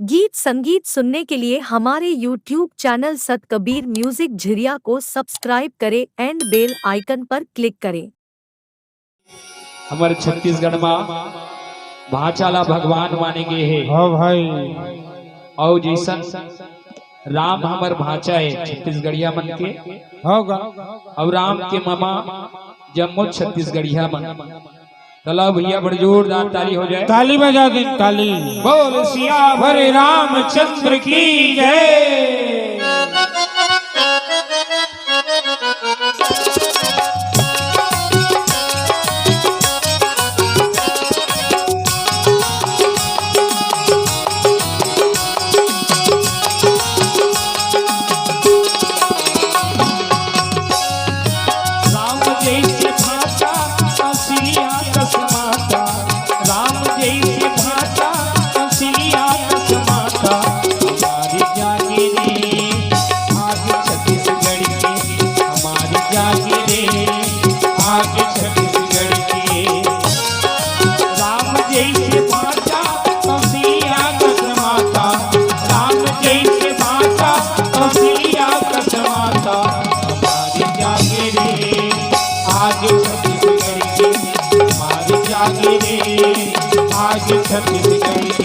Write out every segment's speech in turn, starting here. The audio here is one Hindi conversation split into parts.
गीत संगीत सुनने के लिए हमारे YouTube चैनल सत कबीर म्यूजिक झिरिया को सब्सक्राइब करें एंड बेल आइकन पर क्लिक करें। हमारे छत्तीसगढ़ में भाचाला भगवान माने गए है। हाँ भाई, और जैसन राम हमार भाचा है छत्तीसगढ़िया मन के। होगा और राम के मामा जम्मू छत्तीसगढ़िया मन। चलो भैया बड़ी जोरदार ताली हो जाए। ताली बजा दे, ताली। बोल सियावर रामचंद्र की जय। आज छत्तीसगढ़ की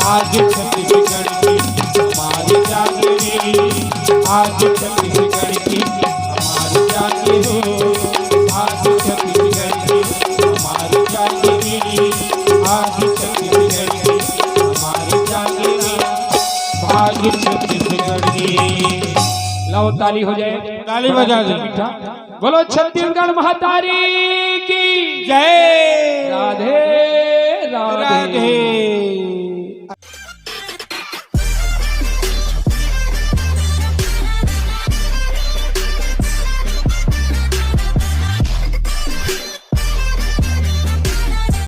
आज छत्तीसगढ़ की हमारी जागे रे। आज छत्तीसगढ़ की हमारी जागे रे। आज छत्तीसगढ़ की हमारी जागे रे। आज छत्तीसगढ़ की हमारी जागे रे। भाग्य छत्तीसगढ़ की। लो ताली हो जाए, ताली बजा दे। बोलो छत्तीसगढ़ महातारी की जय। राधे राधे।